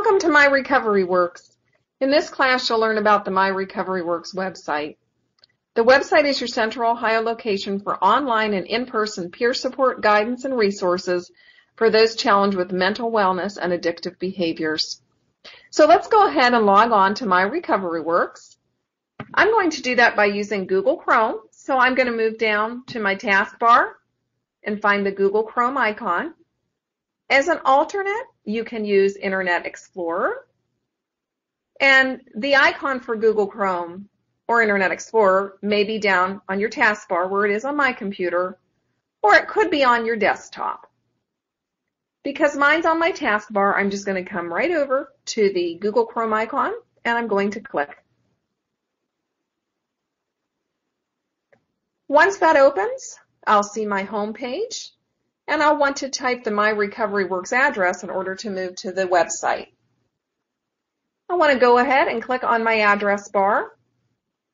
Welcome to MyRecoveryWorks. In this class, you'll learn about the MyRecoveryWorks website. The website is your Central Ohio location for online and in-person peer support, guidance, and resources for those challenged with mental wellness and addictive behaviors. So let's go ahead and log on to MyRecoveryWorks. I'm going to do that by using Google Chrome. So I'm going to move down to my taskbar and find the Google Chrome icon. As an alternate, you can use Internet Explorer. And the icon for Google Chrome or Internet Explorer may be down on your taskbar where it is on my computer, or it could be on your desktop. Because mine's on my taskbar, I'm just going to come right over to the Google Chrome icon and I'm going to click. Once that opens, I'll see my home page. And I'll want to type the MyRecoveryWorks address in order to move to the website. I want to go ahead and click on my address bar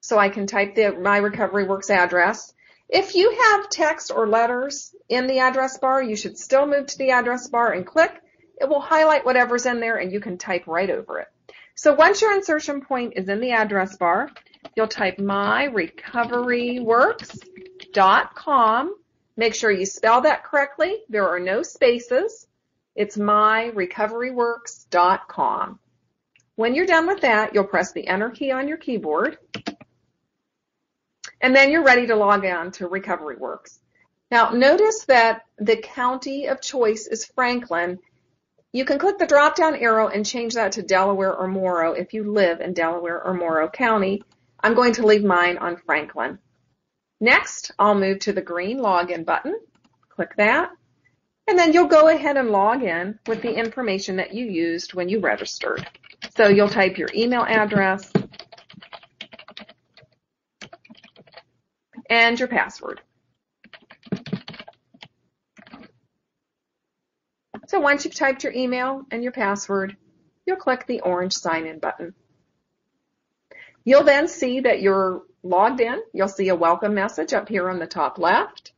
so I can type the MyRecoveryWorks address. If you have text or letters in the address bar, you should still move to the address bar and click. It will highlight whatever's in there and you can type right over it. So once your insertion point is in the address bar, you'll type MyRecoveryWorks.com. Make sure you spell that correctly. There are no spaces. It's MyRecoveryWorks.com. When you're done with that, you'll press the Enter key on your keyboard. And then you're ready to log on to RecoveryWorks. Now, notice that the county of choice is Franklin. You can click the drop-down arrow and change that to Delaware or Morrow if you live in Delaware or Morrow County. I'm going to leave mine on Franklin. Next, I'll move to the green login button. Click that. And then you'll go ahead and log in with the information that you used when you registered. So you'll type your email address and your password. So once you've typed your email and your password, you'll click the orange sign in button. You'll then see that you're logged in. You'll see a welcome message up here on the top left.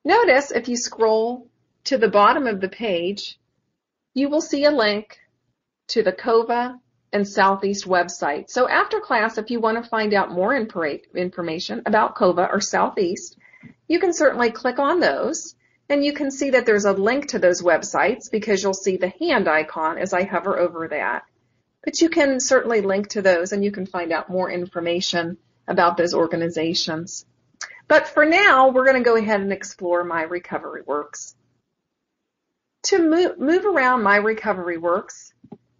Notice if you scroll to the bottom of the page, you will see a link to the COVA and Southeast website. So after class, if you want to find out more information about COVA or Southeast, you can certainly click on those. And you can see that there's a link to those websites because you'll see the hand icon as I hover over that. But you can certainly link to those and you can find out more information about those organizations. But for now, we're going to go ahead and explore MyRecoveryWorks. To move around MyRecoveryWorks,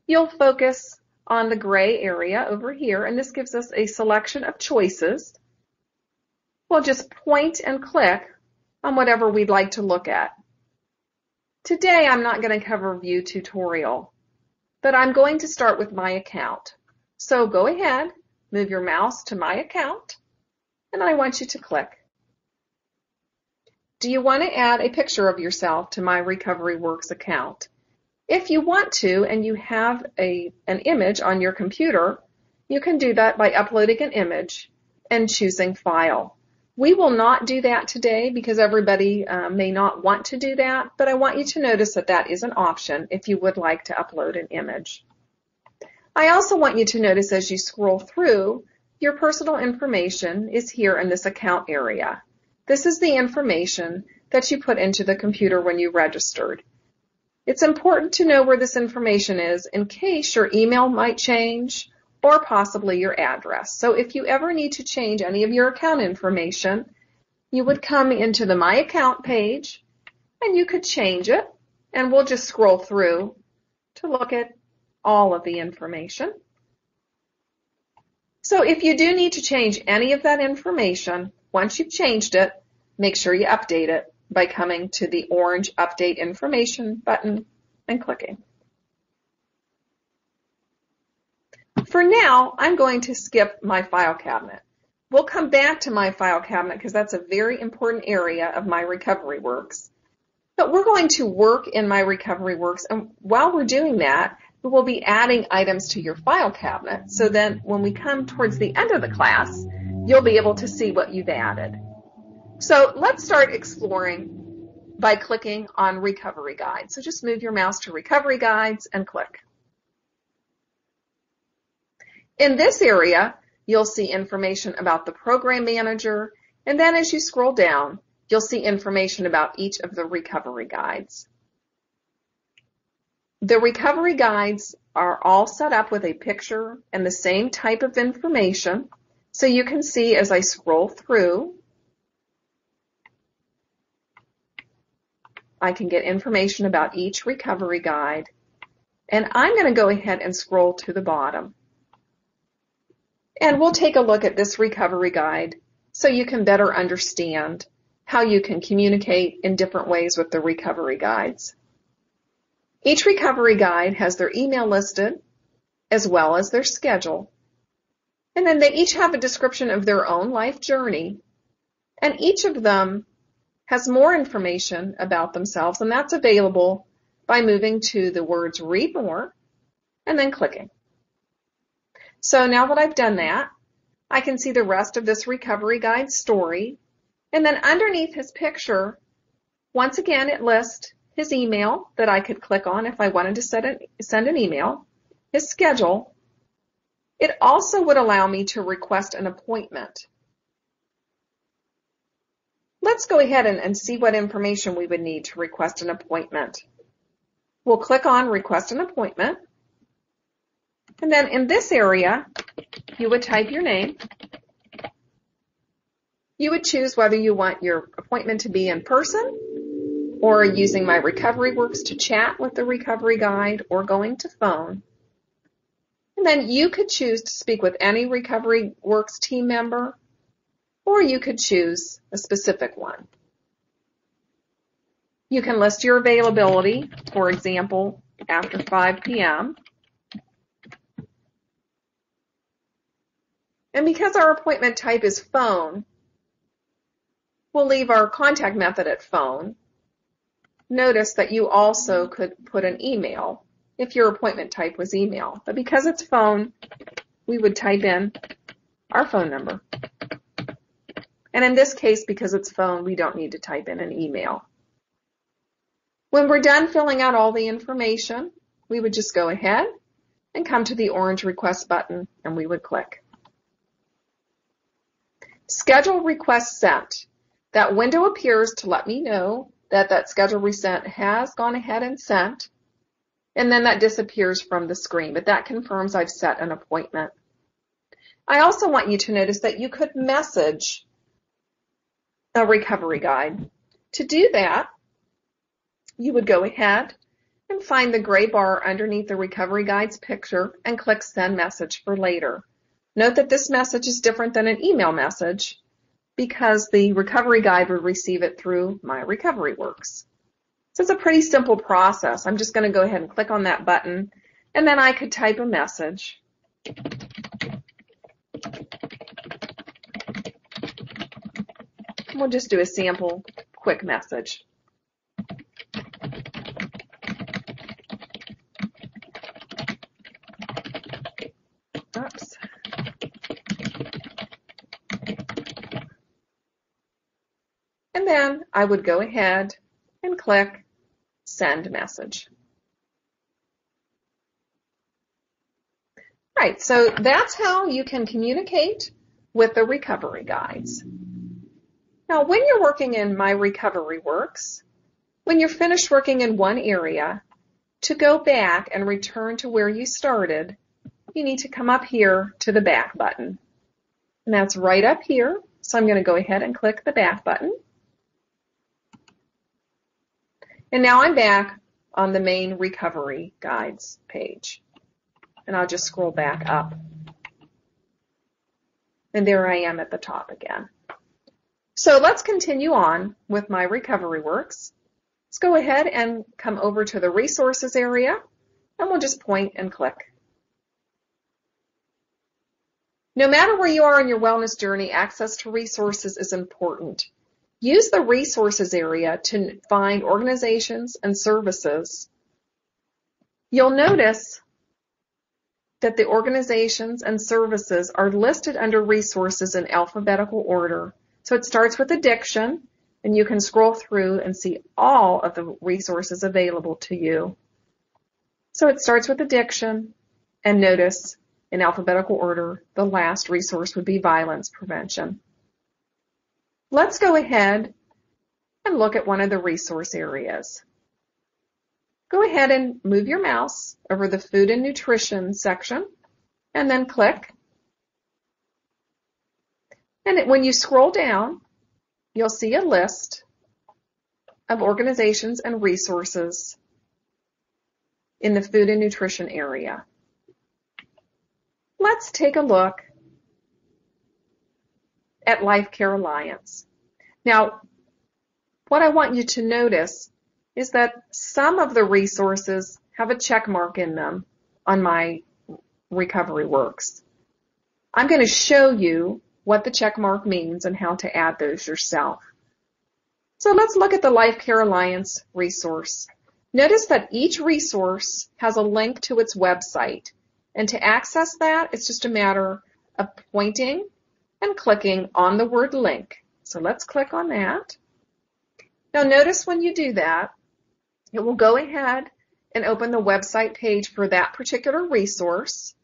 you'll focus on the gray area over here, and this gives us a selection of choices. We'll just point and click on whatever we'd like to look at. Today, I'm not going to cover View Tutorial, but I'm going to start with My Account. So go ahead, move your mouse to My Account, and I want you to click. Do you want to add a picture of yourself to MyRecoveryWorks account? If you want to and you have an image on your computer, you can do that by uploading an image and choosing File. We will not do that today because everybody may not want to do that, but I want you to notice that that is an option if you would like to upload an image. I also want you to notice as you scroll through, your personal information is here in this account area. This is the information that you put into the computer when you registered. It's important to know where this information is in case your email might change or possibly your address. So if you ever need to change any of your account information, you would come into the My Account page and you could change it, and we'll just scroll through to look at all of the information. So if you do need to change any of that information, once you've changed it, make sure you update it by coming to the orange Update Information button and clicking. For now, I'm going to skip my file cabinet. We'll come back to my file cabinet because that's a very important area of MyRecoveryWorks. But we're going to work in MyRecoveryWorks, and while we're doing that, we will be adding items to your file cabinet so then when we come towards the end of the class, you'll be able to see what you've added. So let's start exploring by clicking on Recovery Guides. So just move your mouse to Recovery Guides and click. In this area, you'll see information about the program manager, and then as you scroll down, you'll see information about each of the recovery guides. The recovery guides are all set up with a picture and the same type of information, so you can see as I scroll through, I can get information about each recovery guide, and I'm going to go ahead and scroll to the bottom. And we'll take a look at this recovery guide so you can better understand how you can communicate in different ways with the recovery guides. Each recovery guide has their email listed as well as their schedule. And then they each have a description of their own life journey. And each of them has more information about themselves, and that's available by moving to the words Read More and then clicking. So now that I've done that, I can see the rest of this recovery guide story. And then underneath his picture, once again, it lists his email that I could click on if I wanted to send an email, his schedule. It also would allow me to request an appointment. Let's go ahead and see what information we would need to request an appointment. We'll click on Request an Appointment. And then in this area, you would type your name. You would choose whether you want your appointment to be in person or using MyRecoveryWorks to chat with the recovery guide or going to phone. And then you could choose to speak with any RecoveryWorks team member, or you could choose a specific one. You can list your availability, for example, after 5 p.m. And because our appointment type is phone, we'll leave our contact method at phone. Notice that you also could put an email if your appointment type was email. But because it's phone, we would type in our phone number. And in this case, because it's phone, we don't need to type in an email. When we're done filling out all the information, we would just go ahead and come to the orange request button and we would click. Schedule request sent. That window appears to let me know that that schedule resent has gone ahead and sent, and then that disappears from the screen, but that confirms I've set an appointment. I also want you to notice that you could message a recovery guide. To do that, you would go ahead and find the gray bar underneath the recovery guide's picture and click Send Message for Later. Note that this message is different than an email message because the recovery guide would receive it through MyRecoveryWorks. So it's a pretty simple process. I'm just going to go ahead and click on that button, and then I could type a message. We'll just do a sample quick message. Oops. And then I would go ahead and click Send Message. Right, so that's how you can communicate with the recovery guides. Now, when you're working in MyRecoveryWorks, when you're finished working in one area, to go back and return to where you started, you need to come up here to the Back button. And that's right up here, so I'm going to go ahead and click the Back button. And now I'm back on the main Recovery Guides page. And I'll just scroll back up. And there I am at the top again. So let's continue on with MyRecoveryWorks. Let's go ahead and come over to the Resources area, and we'll just point and click. No matter where you are in your wellness journey, access to resources is important. Use the Resources area to find organizations and services. You'll notice that the organizations and services are listed under Resources in alphabetical order. So it starts with addiction, and you can scroll through and see all of the resources available to you. So it starts with addiction, and notice in alphabetical order, the last resource would be violence prevention. Let's go ahead and look at one of the resource areas. Go ahead and move your mouse over the food and nutrition section and then click. And when you scroll down, you'll see a list of organizations and resources in the food and nutrition area. Let's take a look at Life Care Alliance. Now, what I want you to notice is that some of the resources have a check mark in them on MyRecoveryWorks. I'm going to show you what the check mark means and how to add those yourself. So let's look at the Life Care Alliance resource. Notice that each resource has a link to its website, and to access that, it's just a matter of pointing and clicking on the word link. So let's click on that. Now notice when you do that, it will go ahead and open the website page for that particular resource.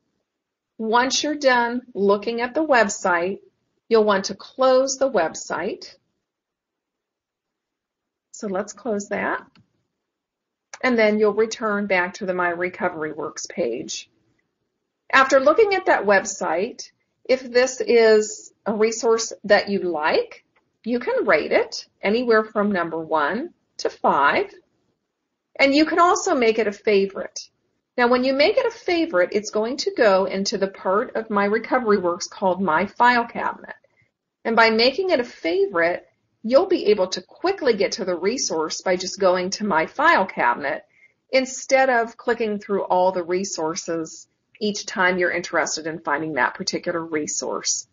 Once you're done looking at the website, you'll want to close the website. So let's close that. And then you'll return back to the MyRecoveryWorks page. After looking at that website, if this is a resource that you like, you can rate it anywhere from number 1 to 5. And you can also make it a favorite. Now, when you make it a favorite, it's going to go into the part of MyRecoveryWorks called My File Cabinet. And by making it a favorite, you'll be able to quickly get to the resource by just going to My File Cabinet instead of clicking through all the resources each time you're interested in finding that particular resource.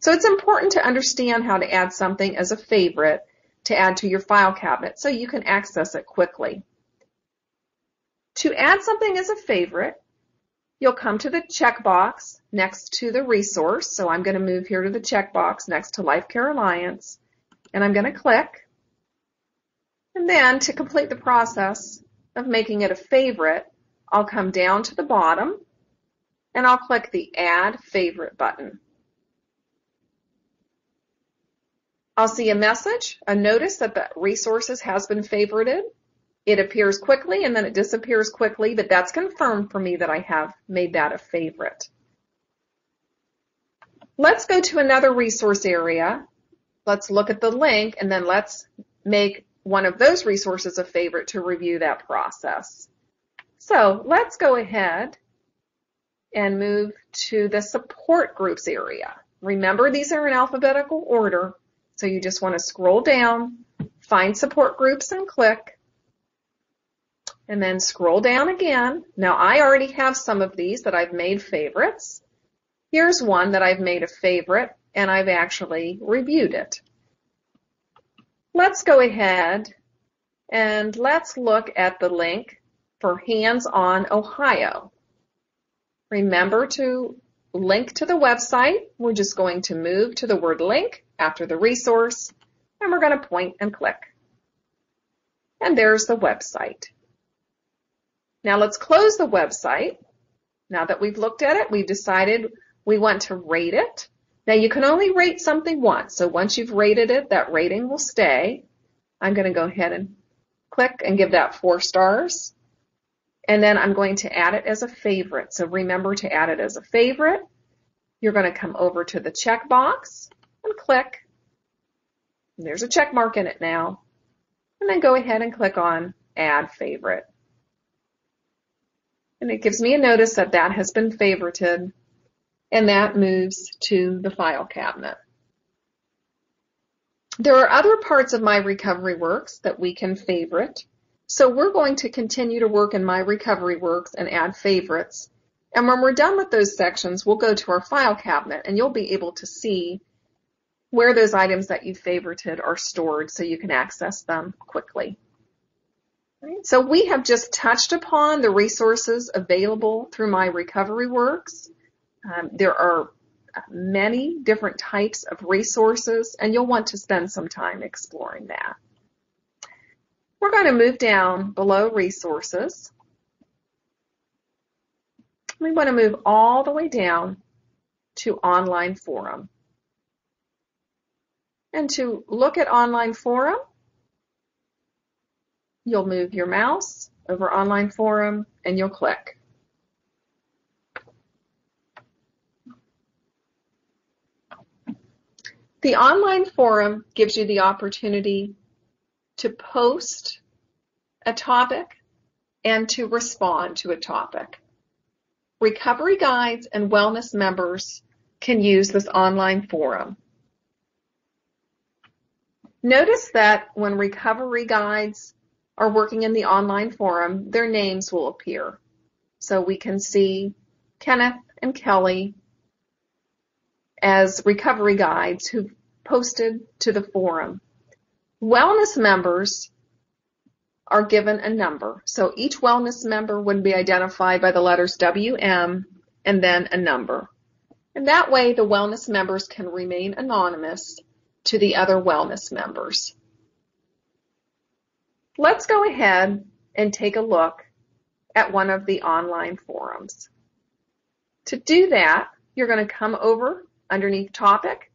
So it's important to understand how to add something as a favorite to add to your file cabinet so you can access it quickly. To add something as a favorite, you'll come to the checkbox next to the resource. So I'm going to move here to the checkbox next to Life Care Alliance, and I'm going to click. And then to complete the process of making it a favorite, I'll come down to the bottom and I'll click the Add Favorite button. I'll see a message, a notice that the resources has been favorited. It appears quickly and then it disappears quickly, but that's confirmed for me that I have made that a favorite. Let's go to another resource area. Let's look at the link and then let's make one of those resources a favorite to review that process. So let's go ahead and move to the support groups area. Remember, these are in alphabetical order, so you just want to scroll down, find support groups and click, and then scroll down again. Now I already have some of these that I've made favorites. Here's one that I've made a favorite and I've actually reviewed it. Let's go ahead and let's look at the link for Hands On Ohio. Remember to link to the website. We're just going to move to the word link after the resource, and we're going to point and click. And there's the website. Now let's close the website. Now that we've looked at it, we've decided we want to rate it. Now you can only rate something once, so once you've rated it, that rating will stay. I'm going to go ahead and click and give that 4 stars. And then I'm going to add it as a favorite. So remember to add it as a favorite. You're going to come over to the checkbox and click. And there's a check mark in it now. And then go ahead and click on Add Favorite. And it gives me a notice that that has been favorited, and that moves to the file cabinet. There are other parts of MyRecoveryWorks that we can favorite. So we're going to continue to work in MyRecoveryWorks and add favorites. And when we're done with those sections, we'll go to our file cabinet and you'll be able to see where those items that you favorited are stored so you can access them quickly. Right? So we have just touched upon the resources available through MyRecoveryWorks. There are many different types of resources and you'll want to spend some time exploring that. We're going to move down below resources We want to move all the way down to online forum. And to look at online forum, you'll move your mouse over online forum and you'll click. The online forum gives you the opportunity to post a topic and to respond to a topic. Recovery guides and wellness members can use this online forum. Notice that when recovery guides are working in the online forum, their names will appear. So we can see Kenneth and Kelly as recovery guides who posted to the forum. Wellness members are given a number. So each wellness member would be identified by the letters WM and then a number. And that way the wellness members can remain anonymous to the other wellness members. Let's go ahead and take a look at one of the online forums. To do that, you're going to come over underneath topic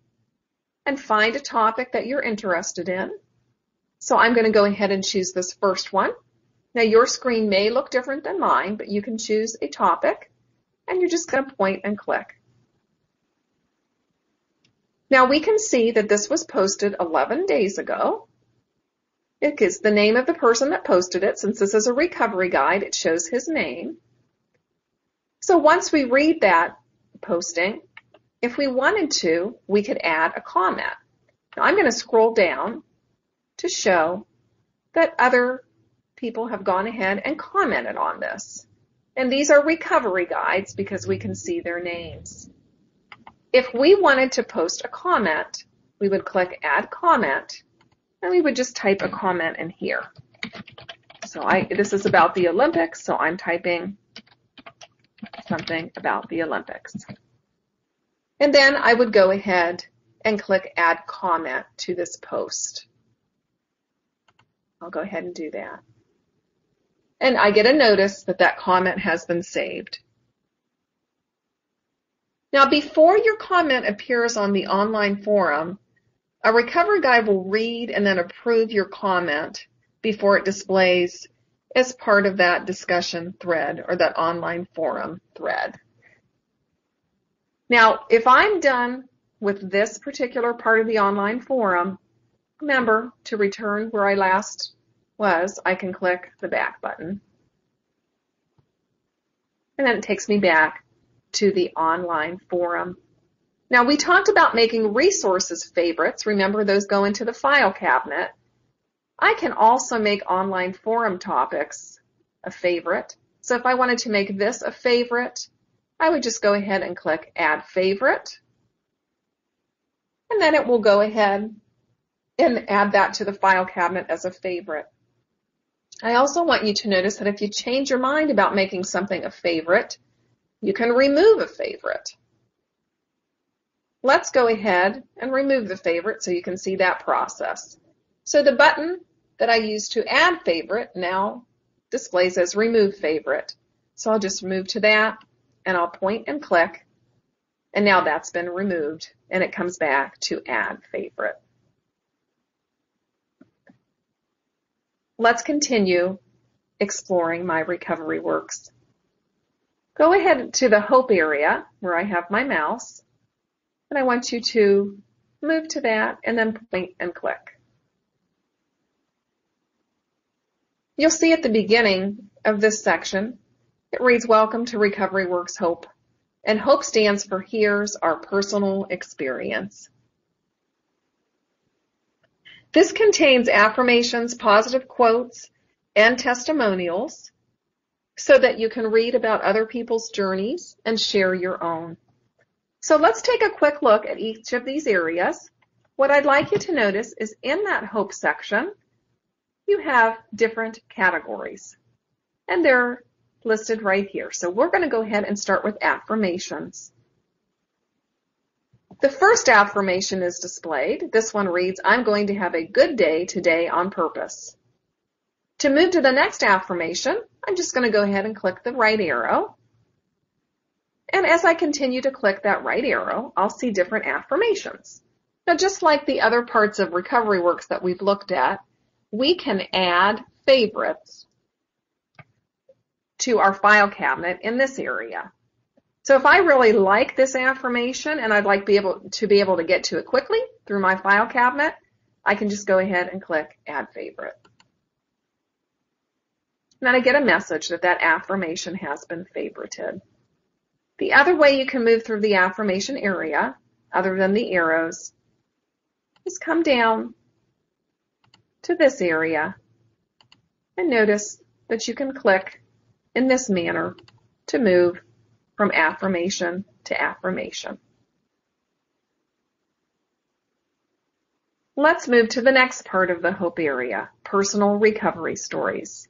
and find a topic that you're interested in. So I'm going to go ahead and choose this first one. Now your screen may look different than mine, but you can choose a topic and you're just going to point and click. Now we can see that this was posted 11 days ago. It gives the name of the person that posted it. Since this is a recovery guide, it shows his name. So once we read that posting, if we wanted to, we could add a comment. Now I'm going to scroll down to show that other people have gone ahead and commented on this. And these are recovery guides because we can see their names. If we wanted to post a comment, we would click Add Comment, and we would just type a comment in here. So this is about the Olympics, so I'm typing something about the Olympics. And then I would go ahead and click Add Comment to this post. I'll go ahead and do that. And I get a notice that that comment has been saved. Now, before your comment appears on the online forum, a recovery guide will read and then approve your comment before it displays as part of that discussion thread or that online forum thread. Now, if I'm done with this particular part of the online forum, remember to return where I last was, I can click the back button. And then it takes me back to the online forum. Now we talked about making resources favorites. Remember, those go into the file cabinet. I can also make online forum topics a favorite. So if I wanted to make this a favorite, I would just go ahead and click Add Favorite. And then it will go ahead and add that to the file cabinet as a favorite. I also want you to notice that if you change your mind about making something a favorite, you can remove a favorite. Let's go ahead and remove the favorite so you can see that process. So the button that I used to add favorite now displays as remove favorite. So I'll just move to that and I'll point and click, and now that's been removed and it comes back to add favorite. Let's continue exploring MyRecoveryWorks. Go ahead to the Hope area where I have my mouse, and I want you to move to that and then point and click. You'll see at the beginning of this section, it reads, Welcome to RecoveryWorks Hope, and Hope stands for Here's Our Personal Experience. This contains affirmations, positive quotes, and testimonials so that you can read about other people's journeys and share your own. So let's take a quick look at each of these areas. What I'd like you to notice is in that Hope section, you have different categories, and they're listed right here. So we're going to go ahead and start with affirmations. The first affirmation is displayed. This one reads, I'm going to have a good day today on purpose. To move to the next affirmation, I'm just going to go ahead and click the right arrow. And as I continue to click that right arrow, I'll see different affirmations. Now, just like the other parts of RecoveryWorks that we've looked at, we can add favorites to our file cabinet in this area. So if I really like this affirmation and I'd like to be able to get to it quickly through my file cabinet, I can just go ahead and click Add Favorite. And then I get a message that that affirmation has been favorited. The other way you can move through the affirmation area, other than the arrows, is come down to this area and notice that you can click in this manner to move from affirmation to affirmation. Let's move to the next part of the hope area, personal recovery stories.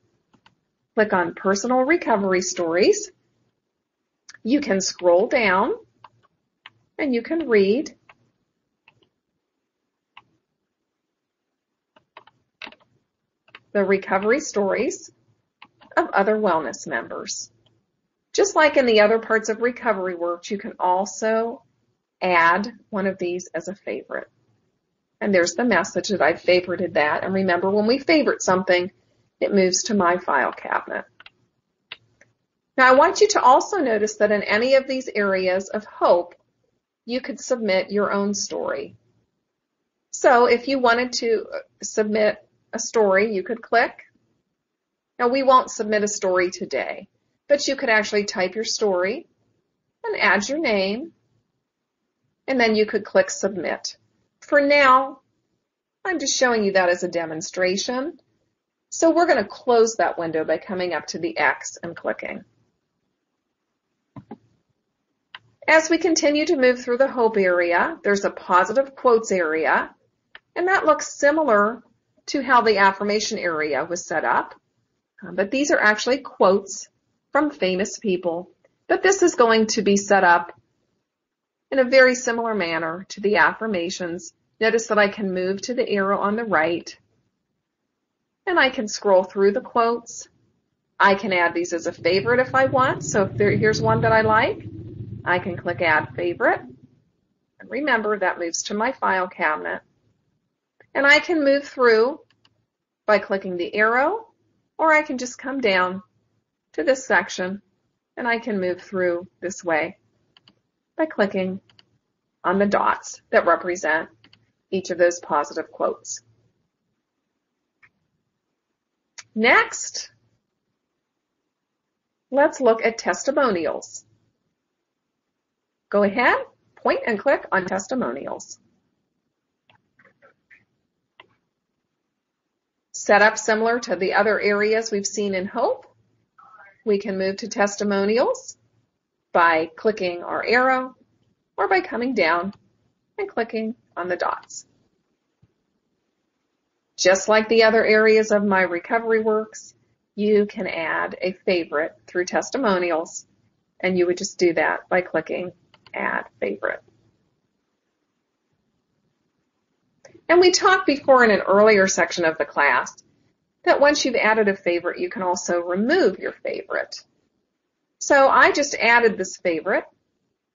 Click on Personal Recovery Stories. You can scroll down and you can read the recovery stories of other wellness members. Just like in the other parts of RecoveryWorks, you can also add one of these as a favorite. And there's the message that I've favorited that. And remember, when we favorite something, it moves to my file cabinet. Now, I want you to also notice that in any of these areas of hope, you could submit your own story. So if you wanted to submit a story, you could click. Now, we won't submit a story today, but you could actually type your story and add your name, and then you could click Submit. For now, I'm just showing you that as a demonstration. So we're going to close that window by coming up to the X and clicking. As we continue to move through the hope area, there's a positive quotes area, and that looks similar to how the affirmation area was set up. But these are actually quotes from famous people, but this is going to be set up in a very similar manner to the affirmations. Notice that I can move to the arrow on the right, and I can scroll through the quotes. I can add these as a favorite if I want. So if here's one that I like, I can click Add Favorite. And remember, that moves to my file cabinet. And I can move through by clicking the arrow, or I can just come down to this section and I can move through this way by clicking on the dots that represent each of those positive quotes. Next, let's look at testimonials. Go ahead, point and click on testimonials. Set up similar to the other areas we've seen in hope. We can move to testimonials by clicking our arrow or by coming down and clicking on the dots. Just like the other areas of MyRecoveryWorks, you can add a favorite through testimonials, and you would just do that by clicking Add Favorite. And we talked before in an earlier section of the class that once you've added a favorite, you can also remove your favorite. So I just added this favorite,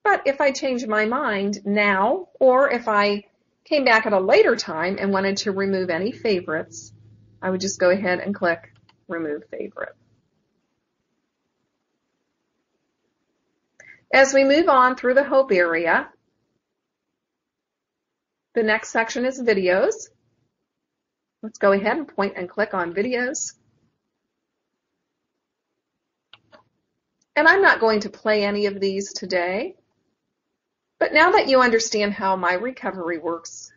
but if I change my mind now, or if I came back at a later time and wanted to remove any favorites, I would just go ahead and click Remove Favorite. As we move on through the hope area, the next section is videos. Let's go ahead and point and click on videos. And I'm not going to play any of these today, but now that you understand how MyRecoveryWorks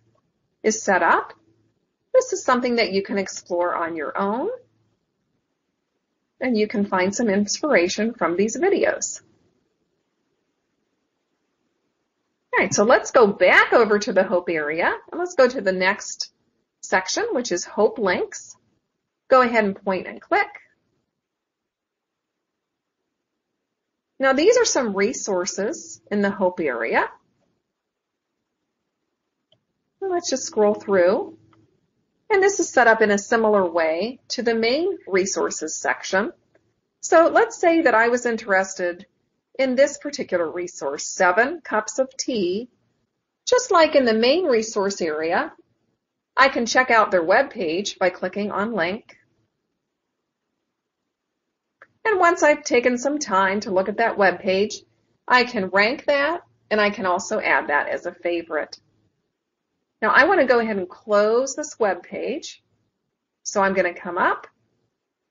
is set up, this is something that you can explore on your own, and you can find some inspiration from these videos. All right, so let's go back over to the hope area, and let's go to the next section, which is hope links. Go ahead and point and click. Now, these are some resources in the hope area. Let's just scroll through. And this is set up in a similar way to the main resources section. So let's say that I was interested in this particular resource, 7 cups of tea. Just like in the main resource area, I can check out their web page by clicking on link. And once I've taken some time to look at that web page, I can rank that, and I can also add that as a favorite. Now I want to go ahead and close this web page. So I'm going to come up,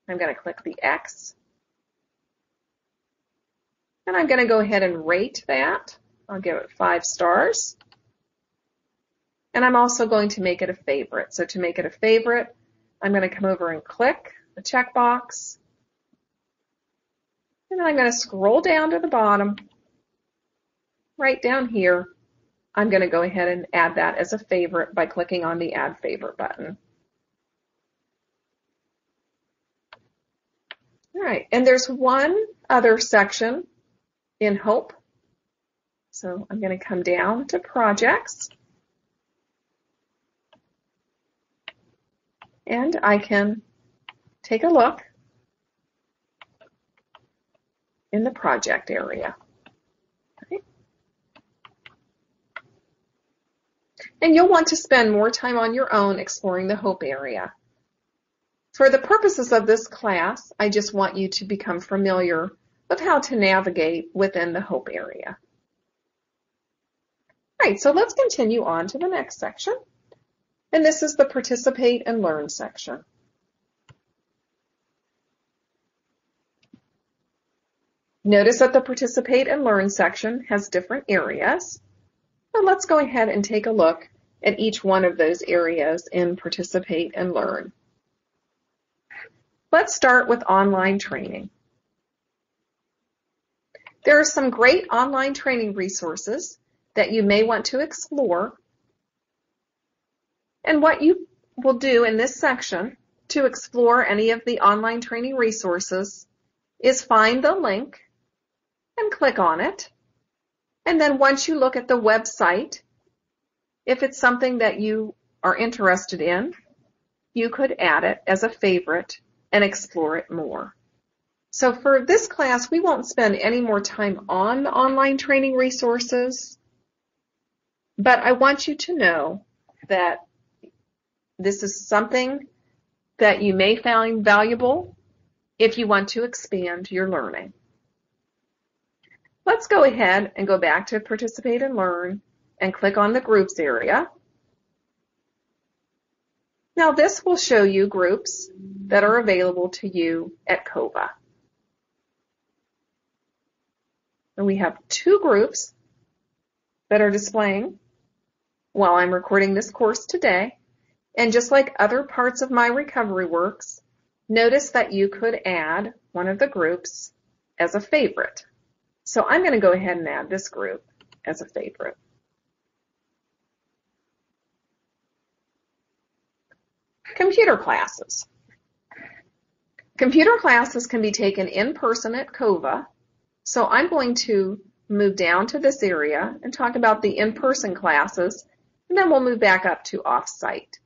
I'm going to click the X, and I'm going to go ahead and rate that. I'll give it 5 stars. And I'm also going to make it a favorite. So to make it a favorite, I'm going to come over and click the checkbox. And then I'm going to scroll down to the bottom. Right down here, I'm going to go ahead and add that as a favorite by clicking on the Add Favorite button. All right, and there's one other section in Hope. So I'm going to come down to Projects. And I can take a look in the project area. Okay. And you'll want to spend more time on your own exploring the Hope area. For the purposes of this class, I just want you to become familiar with how to navigate within the Hope area. All right, so let's continue on to the next section. And this is the Participate and Learn section. Notice that the Participate and Learn section has different areas. So let's go ahead and take a look at each one of those areas in Participate and Learn. Let's start with online training. There are some great online training resources that you may want to explore. And what you will do in this section to explore any of the online training resources is find the link and click on it. And then once you look at the website, if it's something that you are interested in, you could add it as a favorite and explore it more. So for this class, we won't spend any more time on the online training resources, but I want you to know that this is something that you may find valuable if you want to expand your learning. Let's go ahead and go back to Participate and Learn and click on the Groups area. Now this will show you groups that are available to you at COVA. And we have 2 groups that are displaying while I'm recording this course today. And just like other parts of MyRecoveryWorks, notice that you could add one of the groups as a favorite. So I'm going to go ahead and add this group as a favorite. Computer classes. Computer classes can be taken in person at COVA. So I'm going to move down to this area and talk about the in-person classes, and then we'll move back up to off-site.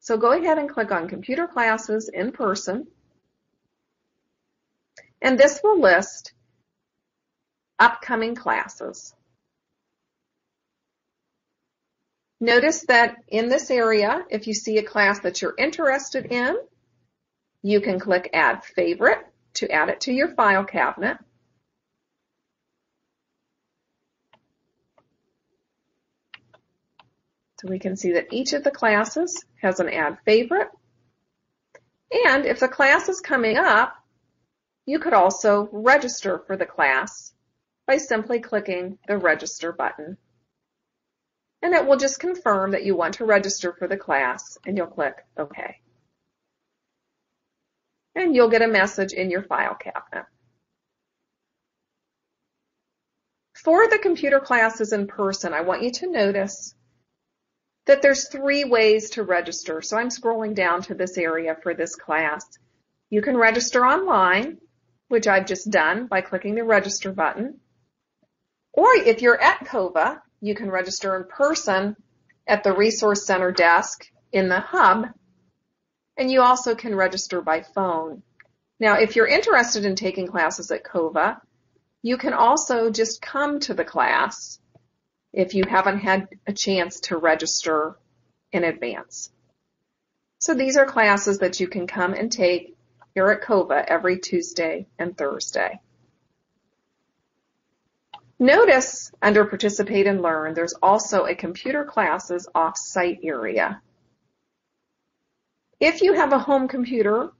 So go ahead and click on Computer Classes in Person. And this will list upcoming classes. Notice that in this area, if you see a class that you're interested in, you can click Add Favorite to add it to your file cabinet. So we can see that each of the classes has an Add Favorite. And if the class is coming up, you could also register for the class by simply clicking the Register button. And it will just confirm that you want to register for the class, and you'll click OK. And you'll get a message in your file cabinet. For the computer classes in person, I want you to notice that there's 3 ways to register. So I'm scrolling down to this area for this class. You can register online, which I've just done by clicking the Register button. Or if you're at COVA, you can register in person at the Resource Center desk in the hub, and you also can register by phone. Now, if you're interested in taking classes at COVA, You can also just come to the class if you haven't had a chance to register in advance. So these are classes that you can come and take here at COVA every Tuesday and Thursday. Notice under Participate and Learn, there's also a computer classes off-site area. If you have a home computer,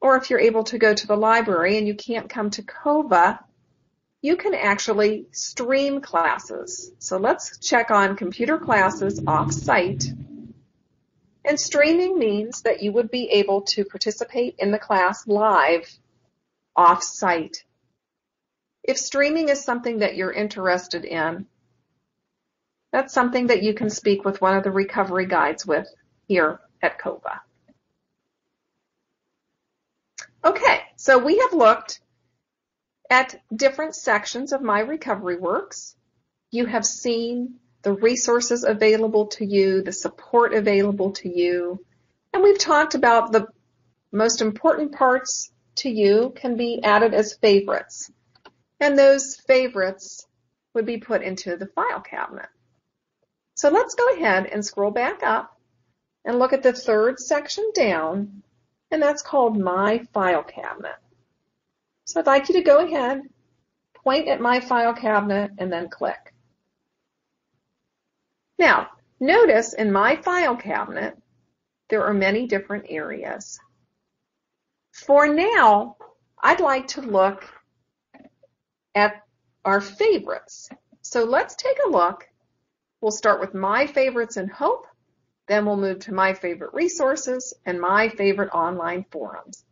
or if you're able to go to the library and you can't come to COVA, you can actually stream classes. So let's check on computer classes off-site. And streaming means that you would be able to participate in the class live off-site. If streaming is something that you're interested in, that's something that you can speak with one of the recovery guides with here at COVA. Okay, so we have looked at different sections of MyRecoveryWorks. You have seen the resources available to you, the support available to you, and we've talked about the most important parts to you can be added as favorites. And those favorites would be put into the file cabinet. So let's go ahead and scroll back up and look at the third section down, and that's called My File Cabinet. So I'd like you to go ahead, point at My File Cabinet, and then click. Now, notice in My File Cabinet, there are many different areas. For now, I'd like to look at our favorites. So let's take a look. We'll start with My Favorites in Hope, then we'll move to My Favorite Resources and My Favorite Online Forums.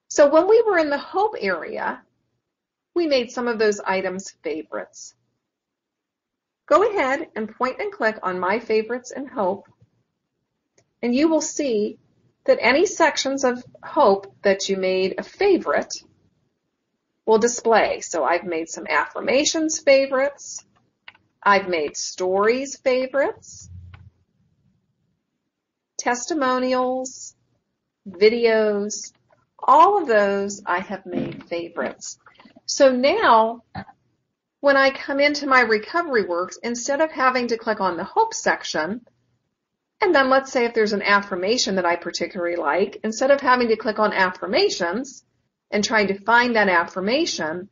So when we were in the Hope area, we made some of those items favorites. Go ahead and point and click on My Favorites in Hope, and you will see that any sections of Hope that you made a favorite will display. So I've made some affirmations favorites. I've made stories favorites, testimonials, videos, all of those I have made favorites. So now when I come into MyRecoveryWorks, instead of having to click on the Hope section, and then let's say if there's an affirmation that I particularly like, instead of having to click on affirmations and trying to find that affirmation,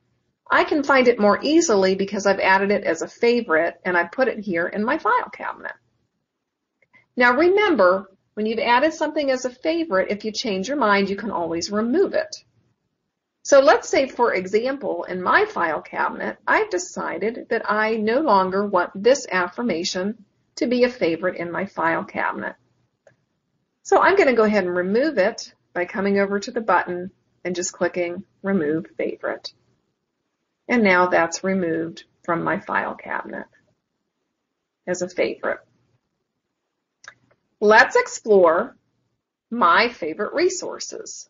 I can find it more easily because I've added it as a favorite and I put it here in my file cabinet. Now remember, when you've added something as a favorite, if you change your mind, you can always remove it. So let's say, for example, in my file cabinet, I've decided that I no longer want this affirmation to be a favorite in my file cabinet. So I'm going to go ahead and remove it by coming over to the button and just clicking Remove Favorite. And now that's removed from my file cabinet as a favorite. Let's explore My Favorite Resources.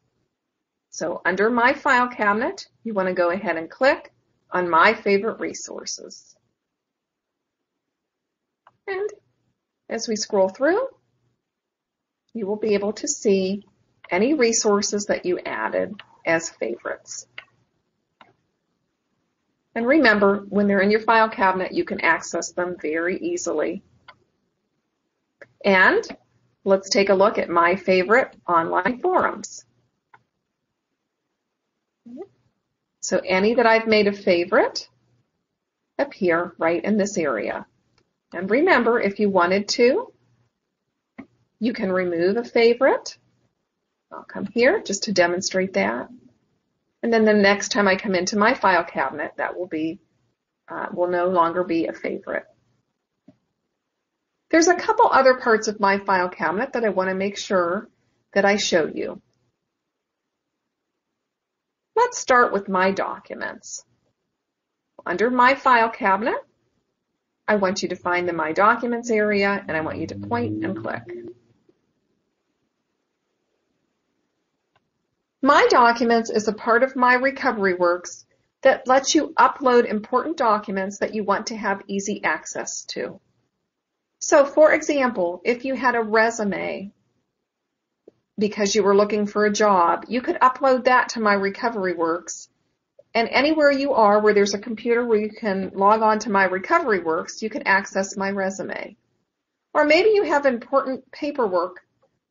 So under My File Cabinet, you want to go ahead and click on My Favorite Resources. And as we scroll through, you will be able to see any resources that you added as favorites. And remember, when they're in your file cabinet, you can access them very easily. And let's take a look at My Favorite Online Forums. So any that I've made a favorite appear right in this area. And remember, if you wanted to, you can remove a favorite. I'll come here just to demonstrate that. And then the next time I come into my file cabinet, that will no longer be a favorite. There's a couple other parts of my file cabinet that I want to make sure that I show you. Let's start with My Documents. Under My File Cabinet, I want you to find the My Documents area, and I want you to point and click. My Documents is a part of MyRecoveryWorks that lets you upload important documents that you want to have easy access to. So, for example, if you had a resume because you were looking for a job, you could upload that to MyRecoveryWorks And anywhere you are where there's a computer where you can log on to MyRecoveryWorks, you can access my resume. Or maybe you have important paperwork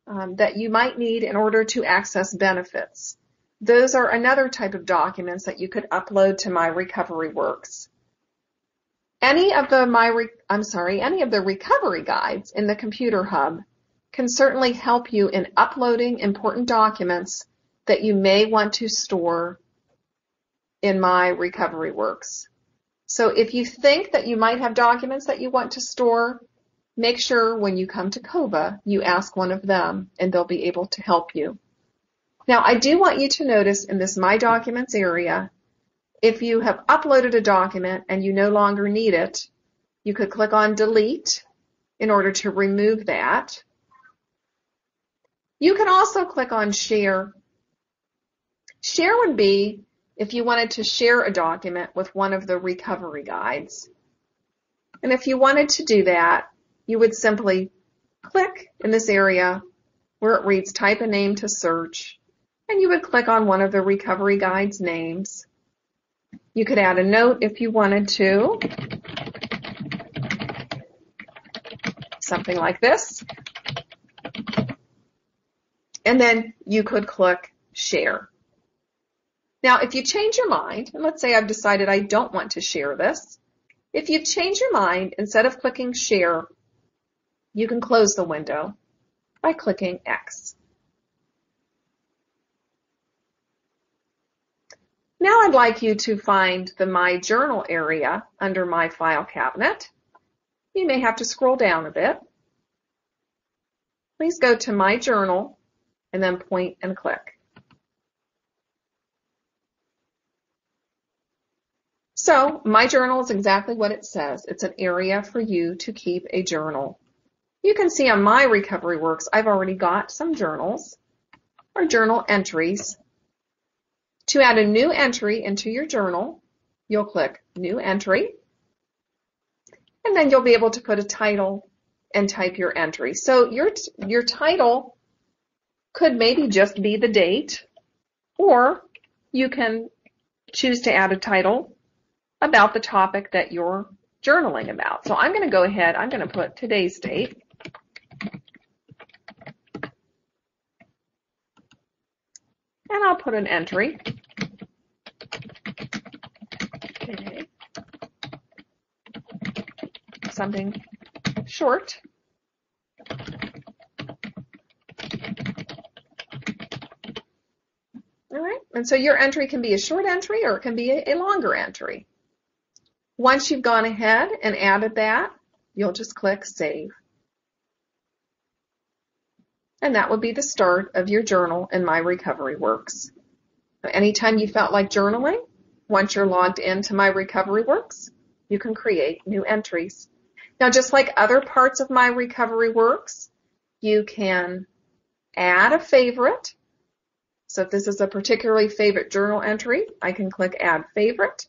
that you might need in order to access benefits. Those are another type of documents that you could upload to MyRecoveryWorks. Any of the recovery guides in the Computer Hub can certainly help you in uploading important documents that you may want to store in MyRecoveryWorks. So if you think that you might have documents that you want to store, make sure when you come to COBA, you ask one of them and they'll be able to help you. Now, I do want you to notice in this My Documents area, if you have uploaded a document and you no longer need it, you could click on Delete in order to remove that. You can also click on Share. Share would be if you wanted to share a document with one of the recovery guides. And if you wanted to do that, you would simply click in this area where it reads Type a Name to Search, and you would click on one of the recovery guides' names. You could add a note if you wanted to, something like this, and then you could click Share. Now, if you change your mind, and let's say I've decided I don't want to share this, if you change your mind, instead of clicking Share, you can close the window by clicking X. Now I'd like you to find the My Journal area under My File Cabinet. You may have to scroll down a bit. Please go to My Journal and then point and click. So My Journal is exactly what it says. It's an area for you to keep a journal. You can see on MyRecoveryWorks, I've already got some journals or journal entries. To add a new entry into your journal, you'll click New Entry, and then you'll be able to put a title and type your entry. So your title could maybe just be the date, or you can choose to add a title about the topic that you're journaling about. So I'm going to go ahead, I'm going to put today's date. And I'll put an entry. Okay. Something short. All right, and so your entry can be a short entry or it can be a longer entry. Once you've gone ahead and added that, you'll just click Save. And that would be the start of your journal in MyRecoveryWorks. Anytime you felt like journaling, once you're logged into MyRecoveryWorks, you can create new entries. Now, just like other parts of MyRecoveryWorks, you can add a favorite. So if this is a particularly favorite journal entry, I can click Add Favorite,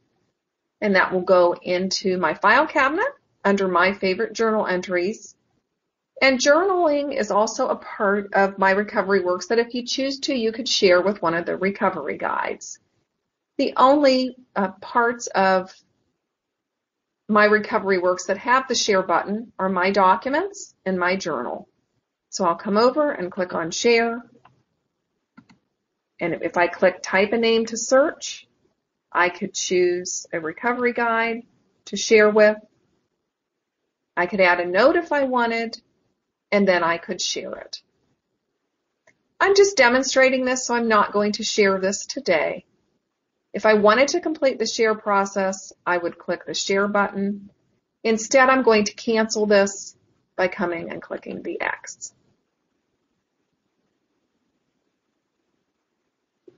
and that will go into my file cabinet under My Favorite Journal Entries. And journaling is also a part of MyRecoveryWorks that if you choose to, you could share with one of the recovery guides. The only parts of MyRecoveryWorks that have the share button are My Documents and My Journal. So I'll come over and click on Share. And if I click Type a Name to Search, I could choose a recovery guide to share with. I could add a note if I wanted, and then I could share it. I'm just demonstrating this, so I'm not going to share this today. If I wanted to complete the share process, I would click the Share button. Instead, I'm going to cancel this by coming and clicking the X.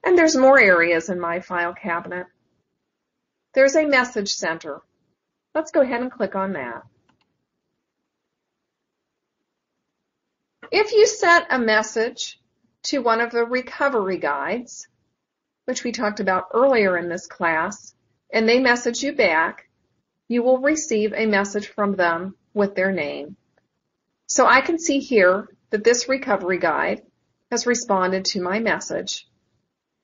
And there's more areas in my file cabinet. There's a message center. Let's go ahead and click on that. If you sent a message to one of the recovery guides, which we talked about earlier in this class, and they message you back, you will receive a message from them with their name. So I can see here that this recovery guide has responded to my message.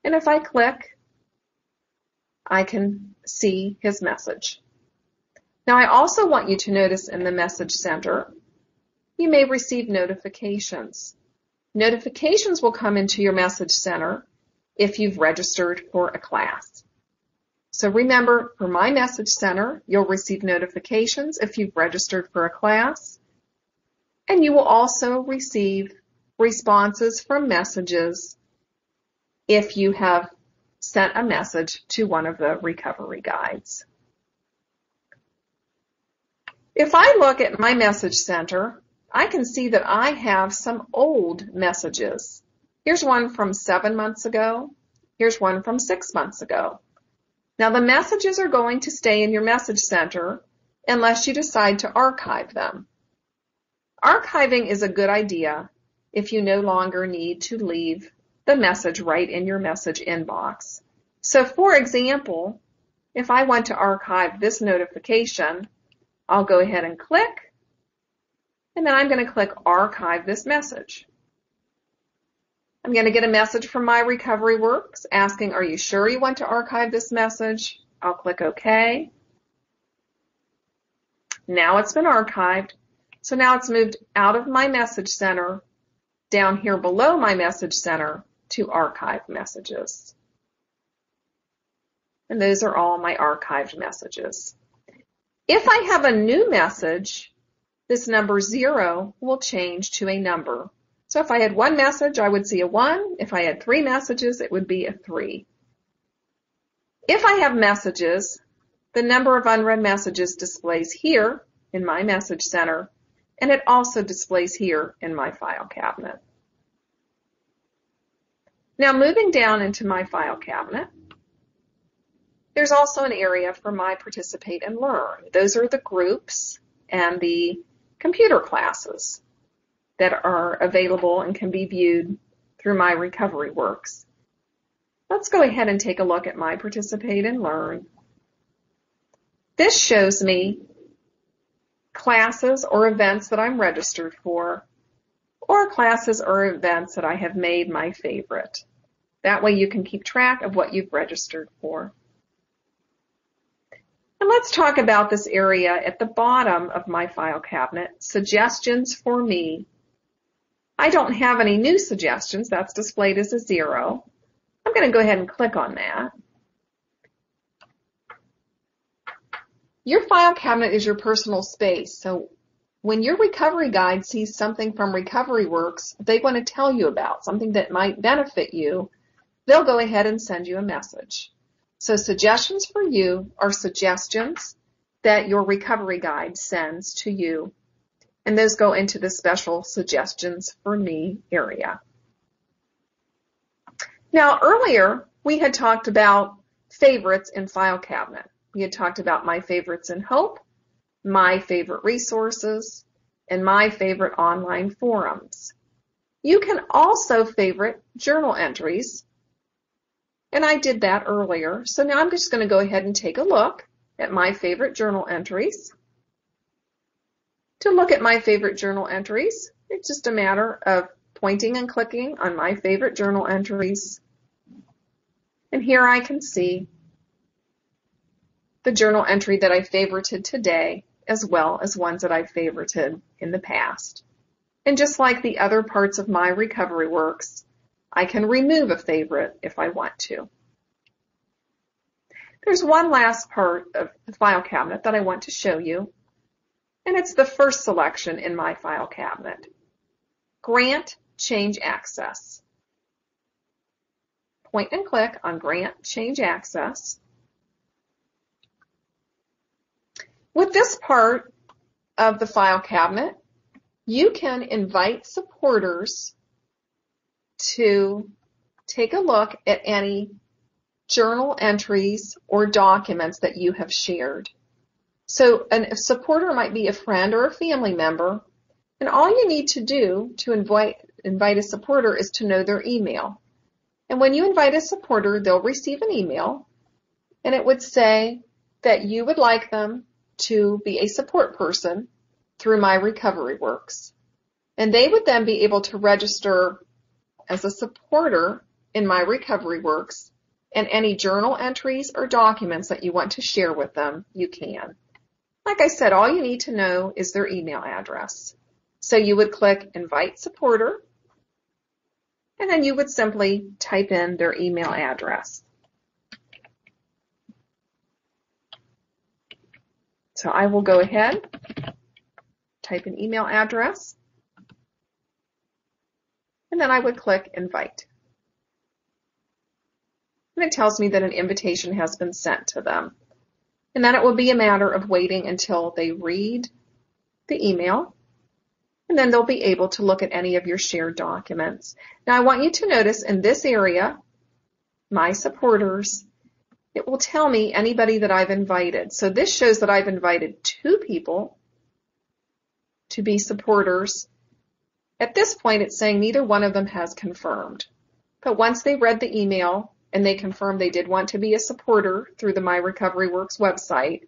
And if I click, I can see his message. Now, I also want you to notice in the Message Center, you may receive notifications. Notifications will come into your Message Center if you've registered for a class. So remember, for My Message Center, you'll receive notifications if you've registered for a class, and you will also receive responses from messages if you have sent a message to one of the recovery guides. If I look at my Message Center, I can see that I have some old messages. Here's one from 7 months ago. Here's one from 6 months ago. Now, the messages are going to stay in your Message Center unless you decide to archive them. Archiving is a good idea if you no longer need to leave the message right in your message inbox. So, for example, if I want to archive this notification, I'll go ahead and click, and then I'm going to click Archive this message. I'm going to get a message from MyRecoveryWorks asking, are you sure you want to archive this message? I'll click OK. Now it's been archived. So now it's moved out of my Message Center, down here below my Message Center, to Archive Messages. And those are all my archived messages. If I have a new message, this number 0 will change to a number. So if I had one message, I would see a 1. If I had 3 messages, it would be a 3. If I have messages, the number of unread messages displays here in my Message Center, and it also displays here in my file cabinet. Now, moving down into my file cabinet, there's also an area for my Participate and Learn. Those are the groups and the computer classes that are available and can be viewed through MyRecoveryWorks. Let's go ahead and take a look at my Participate and Learn. This shows me classes or events that I'm registered for, or classes or events that I have made my favorite. That way you can keep track of what you've registered for. And let's talk about this area at the bottom of my file cabinet, Suggestions for Me. I don't have any new suggestions. That's displayed as a 0. I'm going to go ahead and click on that. Your file cabinet is your personal space, so when your recovery guide sees something from RecoveryWorks they want to tell you about, something that might benefit you, they'll go ahead and send you a message. So suggestions for you are suggestions that your recovery guide sends to you, and those go into the special Suggestions for Me area. Now, earlier we had talked about favorites in file cabinet. We had talked about My Favorites in Hope, My Favorite Resources, and My Favorite Online Forums. You can also favorite journal entries, and I did that earlier. So now I'm just going to go ahead and take a look at My Favorite Journal Entries. To look at My Favorite Journal Entries, it's just a matter of pointing and clicking on My Favorite Journal Entries. And here I can see the journal entry that I favorited today, as well as ones that I've favorited in the past. And just like the other parts of MyRecoveryWorks, I can remove a favorite if I want to. There's one last part of the file cabinet that I want to show you, and it's the first selection in my file cabinet. Grant Change Access. Point and click on Grant Change Access. With this part of the file cabinet, you can invite supporters to take a look at any journal entries or documents that you have shared. So a supporter might be a friend or a family member, and all you need to do to invite a supporter is to know their email. And when you invite a supporter, they'll receive an email, and it would say that you would like them to be a support person through MyRecoveryWorks. And they would then be able to register as a supporter in MyRecoveryWorks And any journal entries or documents that you want to share with them, you can. Like I said, all you need to know is their email address. So you would click Invite Supporter, and then you would simply type in their email address. So I will go ahead, type an email address, and then I would click Invite. And it tells me that an invitation has been sent to them. And then it will be a matter of waiting until they read the email, and then they'll be able to look at any of your shared documents. Now I want you to notice in this area, My Supporters, it will tell me anybody that I've invited. So this shows that I've invited 2 people to be supporters. At this point, it's saying neither one of them has confirmed. But once they read the email and they confirmed they did want to be a supporter through the MyRecoveryWorks website,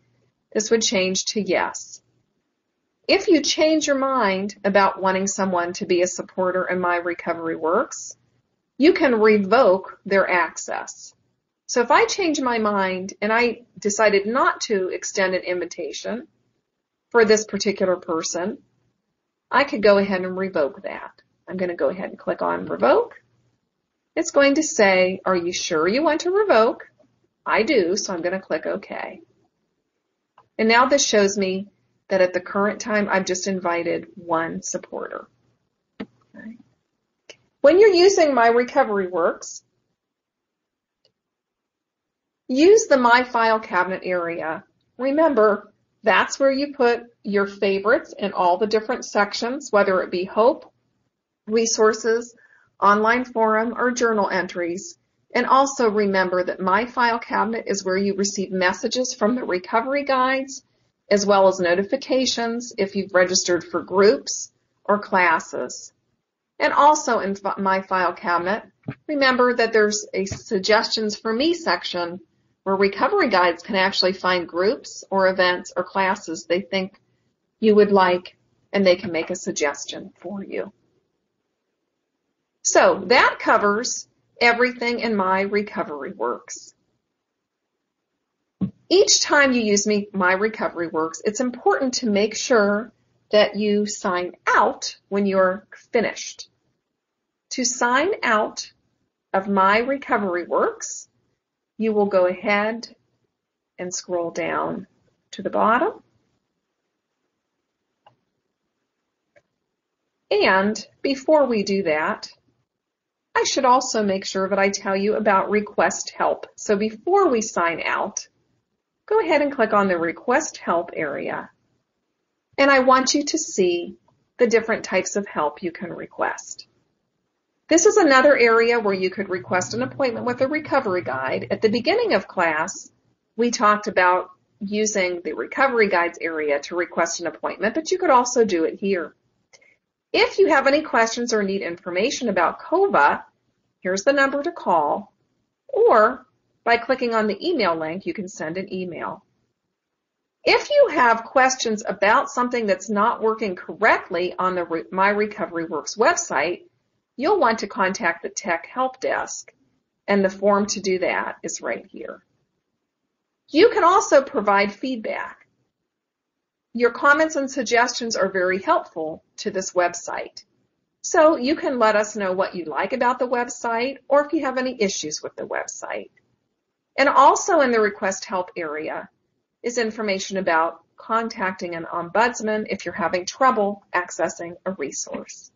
this would change to yes. If you change your mind about wanting someone to be a supporter in MyRecoveryWorks, you can revoke their access. So if I change my mind and I decided not to extend an invitation for this particular person, I could go ahead and revoke that. I'm going to go ahead and click on Revoke. It's going to say, are you sure you want to revoke? I do, so I'm going to click OK. And now this shows me that at the current time, I've just invited 1 supporter. Okay. When you're using MyRecoveryWorks, use the My File Cabinet area. Remember, that's where you put your favorites in all the different sections, whether it be Hope, Resources, Online Forum, or Journal Entries. And also remember that My File Cabinet is where you receive messages from the recovery guides, as well as notifications if you've registered for groups or classes. And also in My File Cabinet, remember that there's a Suggestions for Me section where recovery guides can actually find groups or events or classes they think you would like, and they can make a suggestion for you. So that covers everything in MyRecoveryWorks. Each time you use MyRecoveryWorks, it's important to make sure that you sign out when you're finished. To sign out of MyRecoveryWorks, you will go ahead and scroll down to the bottom. And before we do that, I should also make sure that I tell you about Request Help. So before we sign out, go ahead and click on the Request Help area. And I want you to see the different types of help you can request. This is another area where you could request an appointment with a recovery guide. At the beginning of class, we talked about using the recovery guides area to request an appointment, but you could also do it here. If you have any questions or need information about COVA, here's the number to call, or by clicking on the email link, you can send an email. If you have questions about something that's not working correctly on the MyRecoveryWorks website, you'll want to contact the Tech Help Desk, and the form to do that is right here. You can also provide feedback. Your comments and suggestions are very helpful to this website. So you can let us know what you like about the website or if you have any issues with the website. And also in the Request Help area is information about contacting an ombudsman if you're having trouble accessing a resource.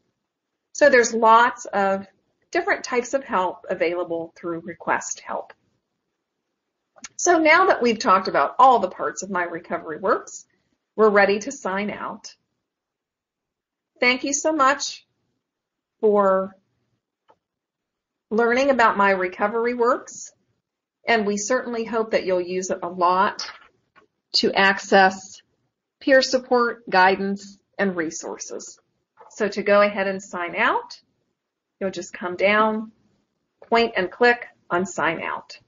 So there's lots of different types of help available through Request Help. So now that we've talked about all the parts of MyRecoveryWorks, we're ready to sign out. Thank you so much for learning about MyRecoveryWorks, and we certainly hope that you'll use it a lot to access peer support, guidance, and resources. So to go ahead and sign out, you'll just come down, point and click on Sign Out.